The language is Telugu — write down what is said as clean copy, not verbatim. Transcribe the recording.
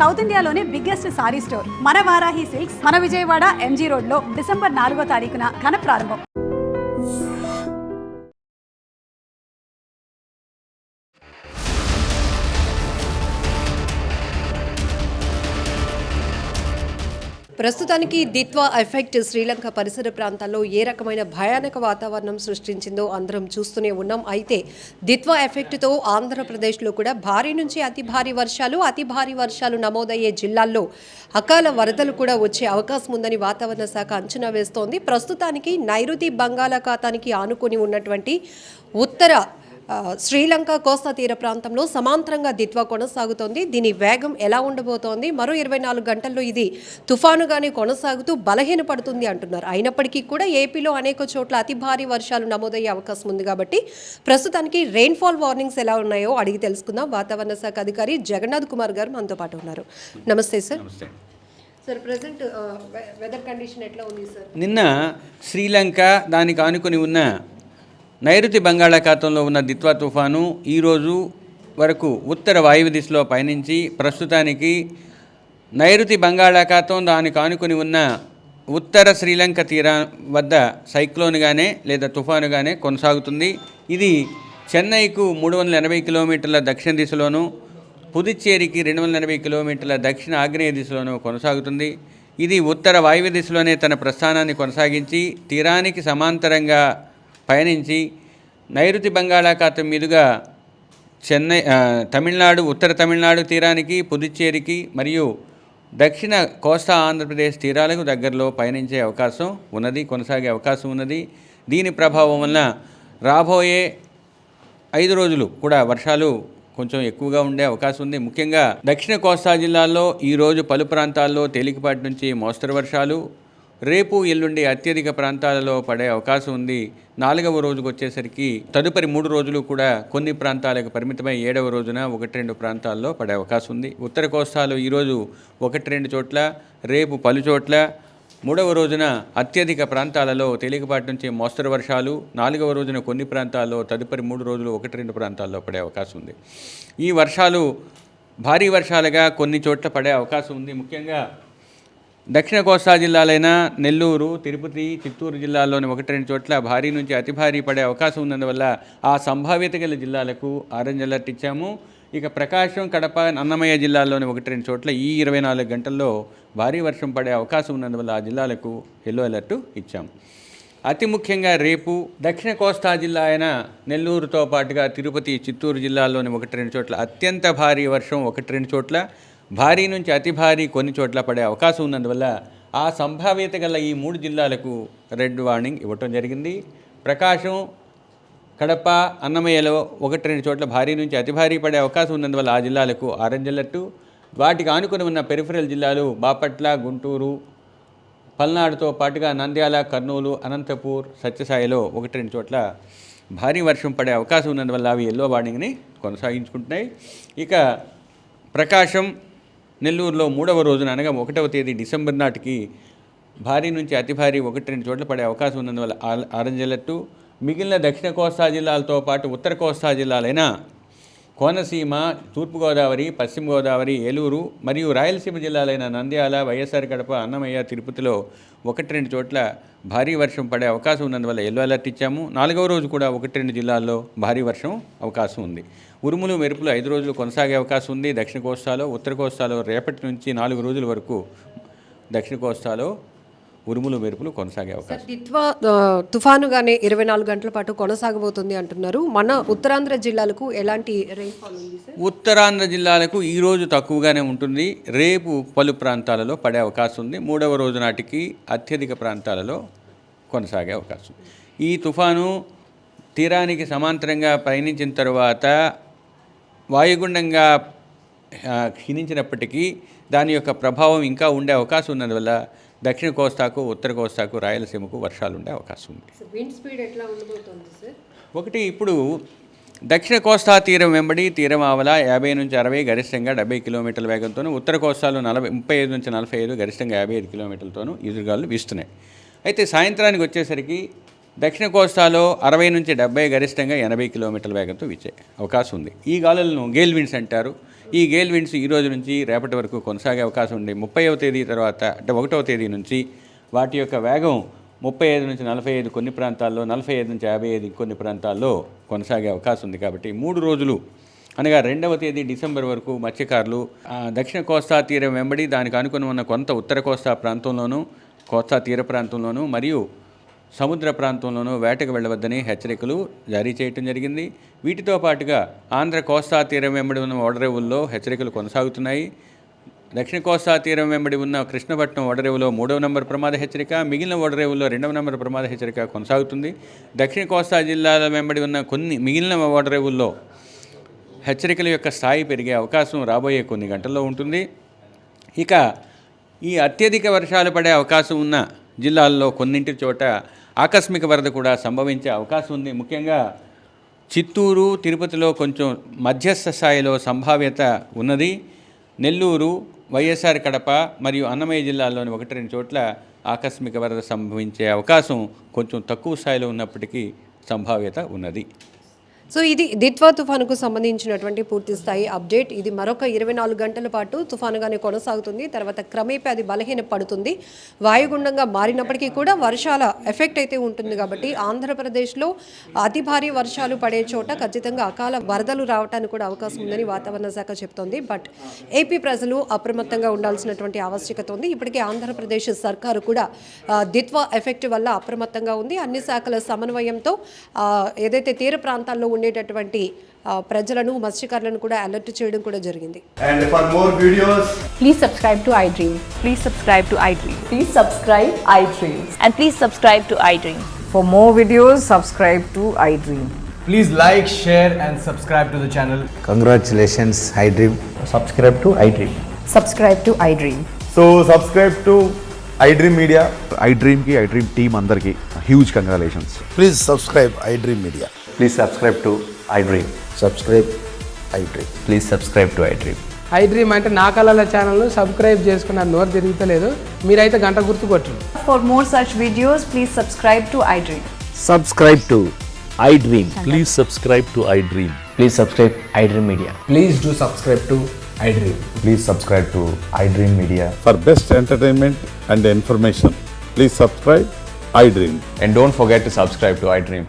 సౌత్ ఇండియాలోనే బిగ్గెస్ట్ సారీ స్టోర్ మన వారాహి సిల్క్స్ మన విజయవాడ ఎంజీ రోడ్ లో డిసెంబర్ 4వ తారీఖున ఘన ప్రారంభం. ప్రస్తుతానికి దిత్వా ఎఫెక్ట్ శ్రీలంక పరిసర ప్రాంతాల్లో ఏ రకమైన భయానక వాతావరణం సృష్టించిందో అందరం చూస్తూనే ఉన్నాం. అయితే దిత్వా ఎఫెక్ట్తో ఆంధ్రప్రదేశ్లో కూడా భారీ నుంచి అతి భారీ వర్షాలు నమోదయ్యే జిల్లాల్లో అకాల వరదలు కూడా వచ్చే అవకాశం ఉందని వాతావరణ శాఖ అంచనా వేస్తోంది. ప్రస్తుతానికి నైరుతి బంగాళాఖాతానికి ఆనుకొని ఉన్నటువంటి ఉత్తర శ్రీలంక కోస్తా తీర ప్రాంతంలో సమాంతరంగా దిత్వా కొనసాగుతోంది. దీని వేగం ఎలా ఉండబోతోంది, మరో 24 గంటల్లో ఇది తుఫానుగానే కొనసాగుతూ బలహీనపడుతుంది అంటున్నారు. అయినప్పటికీ కూడా ఏపీలో అనేక చోట్ల అతి భారీ వర్షాలు నమోదయ్యే అవకాశం ఉంది. కాబట్టి ప్రస్తుతానికి రెయిన్ఫాల్ వార్నింగ్స్ ఎలా ఉన్నాయో అడిగి తెలుసుకుందాం. వాతావరణ శాఖ అధికారి జగన్నాథ్ కుమార్ గారు మనతో పాటు ఉన్నారు. నమస్తే sir. Sir, present weather condition ఎట్లా ఉంది సార్? నిన్న శ్రీలంక దానికి ఆనుకొని ఉన్న నైరుతి బంగాళాఖాతంలో ఉన్న దిత్వా తుఫాను ఈరోజు వరకు ఉత్తర వాయువ్య దిశలో పయనించి ప్రస్తుతానికి నైరుతి బంగాళాఖాతం దానికి ఆనుకొని ఉన్న ఉత్తర శ్రీలంక తీరం వద్ద సైక్లోన్గానే లేదా తుఫానుగానే కొనసాగుతుంది. ఇది చెన్నైకు 380 కిలోమీటర్ల దక్షిణ దిశలోను, పుదుచ్చేరికి 280 కిలోమీటర్ల దక్షిణ ఆగ్నేయ దిశలోను కొనసాగుతుంది. ఇది ఉత్తర వాయువ్య దిశలోనే తన ప్రస్థానాన్ని కొనసాగించి తీరానికి సమాంతరంగా పయనించి నైరుతి బంగాళాఖాతం మీదుగా చెన్నై, తమిళనాడు, ఉత్తర తమిళనాడు తీరానికి, పుదుచ్చేరికి మరియు దక్షిణ కోస్తా ఆంధ్రప్రదేశ్ తీరాలకు దగ్గరలో పయనించే అవకాశం ఉన్నది, కొనసాగే అవకాశం ఉన్నది. దీని ప్రభావం వలన రాబోయే 5 రోజులు కూడా వర్షాలు కొంచెం ఎక్కువగా ఉండే అవకాశం ఉంది. ముఖ్యంగా దక్షిణ కోస్తా జిల్లాల్లో ఈరోజు పలు ప్రాంతాల్లో తేలికపాటి నుంచి మోస్తరు వర్షాలు, రేపు ఎల్లుండి అత్యధిక ప్రాంతాలలో పడే అవకాశం ఉంది. 4వ రోజుకు వచ్చేసరికి తదుపరి 3 రోజులు కూడా కొన్ని ప్రాంతాలకు పరిమితమై 7వ రోజున 1-2 ప్రాంతాల్లో పడే అవకాశం ఉంది. ఉత్తర కోస్తాలో ఈరోజు 1-2 చోట్ల, రేపు పలు చోట్ల, 3వ రోజున అత్యధిక ప్రాంతాలలో తేలికపాటి నుంచి మోస్తరు వర్షాలు, 4వ రోజున కొన్ని ప్రాంతాల్లో, తదుపరి 3 రోజులు 1-2 ప్రాంతాల్లో పడే అవకాశం ఉంది. ఈ వర్షాలు భారీ వర్షాలుగా కొన్ని చోట్ల పడే అవకాశం ఉంది. ముఖ్యంగా దక్షిణ కోస్తా జిల్లాలైన నెల్లూరు, తిరుపతి, చిత్తూరు జిల్లాల్లోని 1-2 చోట్ల భారీ నుంచి అతి భారీ పడే అవకాశం ఉన్నందువల్ల ఆ సంభావ్యత గల జిల్లాలకు ఆరెంజ్ అలర్ట్ ఇచ్చాము. ఇక ప్రకాశం, కడప, అన్నమయ్య జిల్లాల్లోని 1-2 చోట్ల ఈ 24 గంటల్లో భారీ వర్షం పడే అవకాశం ఉన్నందువల్ల ఆ జిల్లాలకు ఎల్లో అలర్టు ఇచ్చాము. అతి ముఖ్యంగా రేపు దక్షిణ కోస్తా జిల్లా అయిన నెల్లూరుతో పాటుగా తిరుపతి, చిత్తూరు జిల్లాల్లోని 1-2 చోట్ల అత్యంత భారీ వర్షం, 1-2 చోట్ల భారీ నుంచి అతి భారీ కొన్ని చోట్ల పడే అవకాశం ఉన్నందువల్ల ఆ సంభావ్యత గల ఈ 3 జిల్లాలకు రెడ్ వార్నింగ్ ఇవ్వటం జరిగింది. ప్రకాశం, కడప, అన్నమయ్యలో 1-2 చోట్ల భారీ నుంచి అతి భారీ పడే అవకాశం ఉన్నందువల్ల ఆ జిల్లాలకు ఆరెంజ్ అలర్టు. వాటికి ఆనుకుని ఉన్న పెరిఫరల్ జిల్లాలు బాపట్ల, గుంటూరు, పల్నాడుతో పాటుగా నంద్యాల, కర్నూలు, అనంతపూర్, సత్యసాయిలో 1-2 చోట్ల భారీ వర్షం పడే అవకాశం ఉన్నందువల్ల అవి ఎల్లో వార్నింగ్ని కొనసాగించుకుంటున్నాయి. ఇక ప్రకాశం, నెల్లూరులో 3వ రోజున అనగా 1వ తేదీ డిసెంబర్ నాటికి భారీ నుంచి అతి భారీ 1-2 చోట్ల పడే అవకాశం ఉన్నందువల్ల ఆరెంజ్ అలర్టు. మిగిలిన దక్షిణ కోస్తా జిల్లాలతో పాటు ఉత్తర కోస్తా జిల్లాలైన కోనసీమ, తూర్పుగోదావరి, పశ్చిమ గోదావరి, ఏలూరు మరియు రాయలసీమ జిల్లాలైన నంద్యాల, వైఎస్ఆర్ కడప, అన్నమయ్య, తిరుపతిలో 1-2 చోట్ల భారీ వర్షం పడే అవకాశం ఉన్నందువల్ల ఎల్లో అలర్ట్ ఇచ్చాము. 4వ రోజు కూడా 1-2 జిల్లాల్లో భారీ వర్షం అవకాశం ఉంది. ఉరుములు, మెరుపులు 5 రోజులు కొనసాగే అవకాశం ఉంది. దక్షిణ కోస్తాలో, ఉత్తర కోస్తాలో రేపటి నుంచి 4 రోజుల వరకు దక్షిణ కోస్తాలో ఉరుములు, మెరుపులు కొనసాగే అవకాశం. దిత్వా తుఫానుగానే 24 గంటల పాటు కొనసాగబోతుంది అంటున్నారు. మన ఉత్తరాంధ్ర జిల్లాలకు ఎలాంటి రెయిన్ఫాల్ ఉంది సార్? ఉత్తరాంధ్ర జిల్లాలకు ఈరోజు తక్కువగానే ఉంటుంది. రేపు పలు ప్రాంతాలలో పడే అవకాశం ఉంది. 3వ రోజు నాటికి అత్యధిక ప్రాంతాలలో కొనసాగే అవకాశం. ఈ తుఫాను తీరానికి సమాంతరంగా పయనించిన తరువాత వాయుగుండంగా క్షీణించినప్పటికీ దాని యొక్క ప్రభావం ఇంకా ఉండే అవకాశం ఉన్నందువల్ల దక్షిణ కోస్తాకు, ఉత్తర కోస్తాకు, రాయలసీమకు వర్షాలు ఉండే అవకాశం ఉంది. విండ్ స్పీడ్ ఎట్లా ఉండబోతోంది సార్? ఒకటి, ఇప్పుడు దక్షిణ కోస్తా తీరం వెంబడి తీరం ఆవల 50 నుంచి 60 గరిష్టంగా 70 కిలోమీటర్ల వేగంతోనూ, ఉత్తర కోస్తాలో 35 నుంచి 45 గరిష్టంగా 55 కిలోమీటర్లతోనూ ఈదురుగాలు వీస్తున్నాయి. అయితే సాయంత్రానికి వచ్చేసరికి దక్షిణ కోస్తాలో 60 నుంచి 70 గరిష్టంగా 80 కిలోమీటర్ల వేగంతో వీచే అవకాశం ఉంది. ఈ గాలులను గేల్ విండ్స్ అంటారు. ఈ గేల్ విండ్స్ ఈ రోజు నుంచి రేపటి వరకు కొనసాగే అవకాశం ఉంది. 30వ తేదీ తర్వాత అంటే 1వ తేదీ నుంచి వాటి యొక్క వేగం 35 నుంచి 45 కొన్ని ప్రాంతాల్లో, 45 నుంచి 55 కొన్ని ప్రాంతాల్లో కొనసాగే అవకాశం ఉంది. కాబట్టి 3 రోజులు అనగా 2వ తేదీ డిసెంబర్ వరకు మత్స్యకారులు దక్షిణ కోస్తా తీరం వెంబడి దానికి ఆనుకుని ఉన్న కొంత ఉత్తర కోస్తా ప్రాంతంలోనూ, కోస్తా తీర ప్రాంతంలోనూ మరియు సముద్ర ప్రాంతంలోనూ వేటకు వెళ్ళవద్దని హెచ్చరికలు జారీ చేయడం జరిగింది. వీటితో పాటుగా ఆంధ్ర కోస్తా తీరం వెంబడి ఉన్న ఓడరేవుల్లో హెచ్చరికలు కొనసాగుతున్నాయి. దక్షిణ కోస్తా తీరం వెంబడి ఉన్న కృష్ణపట్నం ఓడరేవులో 3వ నంబర్ ప్రమాద హెచ్చరిక, మిగిలిన ఓడరేవుల్లో 2వ నంబర్ ప్రమాద హెచ్చరిక కొనసాగుతుంది. దక్షిణ కోస్తా జిల్లాల వెంబడి ఉన్న కొన్ని మిగిలిన ఓడరేవుల్లో హెచ్చరికల యొక్క స్థాయి పెరిగే అవకాశం రాబోయే కొన్ని గంటల్లో ఉంటుంది. ఇక ఈ అత్యధిక వర్షాలు పడే అవకాశం ఉన్న జిల్లాల్లో కొన్నింటి చోట ఆకస్మిక వరద కూడా సంభవించే అవకాశం ఉంది. ముఖ్యంగా చిత్తూరు, తిరుపతిలో కొంచెం మధ్యస్థ స్థాయిలో సంభావ్యత ఉన్నది. నెల్లూరు, వైఎస్ఆర్ కడప మరియు అన్నమయ్య జిల్లాల్లోని 1-2 చోట్ల ఆకస్మిక వరద సంభవించే అవకాశం కొంచెం తక్కువ స్థాయిలో ఉన్నప్పటికీ సంభావ్యత ఉన్నది. సో ఇది దిత్వా తుఫానుకు సంబంధించినటువంటి పూర్తి స్థాయి అప్డేట్. ఇది మరొక 24 గంటల పాటు తుఫానుగానే కొనసాగుతుంది. తర్వాత క్రమేపీ అది బలహీన పడుతుంది. వాయుగుండంగా మారినప్పటికీ కూడా వర్షాల ఎఫెక్ట్ అయితే ఉంటుంది. కాబట్టి ఆంధ్రప్రదేశ్లో అతి భారీ వర్షాలు పడే చోట ఖచ్చితంగా అకాల వరదలు రావడానికి కూడా అవకాశం ఉందని వాతావరణ శాఖ చెప్తోంది. బట్ ఏపీ ప్రజలు అప్రమత్తంగా ఉండాల్సినటువంటి ఆవశ్యకత ఉంది. ఇప్పటికే ఆంధ్రప్రదేశ్ సర్కారు కూడా దిత్వా ఎఫెక్ట్ వల్ల అప్రమత్తంగా ఉంది. అన్ని శాఖల సమన్వయంతో ఏదైతే తీర ప్రాంతాల్లో ఉండేటటువంటి ప్రజలను, మత్స్యకారులను కూడా అలర్ట్ చేయడం కూడా జరిగింది. And for more videos, Please subscribe to iDream. Please subscribe to iDream. Please subscribe iDream. And please subscribe to iDream. For more videos, subscribe to iDream. please like, share and subscribe to the channel. Congratulations, iDream. Subscribe to iDream. Subscribe to iDream. So subscribe to iDream Media. iDream team అందరికి huge congratulations. Please subscribe iDream Media. Please subscribe to iDream. Subscribe iDream. Please subscribe to iDream. iDream అంటే నా కళల ఛానల్ను సబ్స్క్రైబ్ చేసుకున్న నోరు తిరుగుతలేదు. మీరైతే గంట గుర్తు కొట్టండి. For more such videos, please subscribe to iDream. Subscribe to iDream. Please subscribe to iDream. Please subscribe iDream Media. Please do subscribe to iDream. Please subscribe to iDream Media. For best entertainment and information, please subscribe iDream. And don't forget to subscribe to iDream.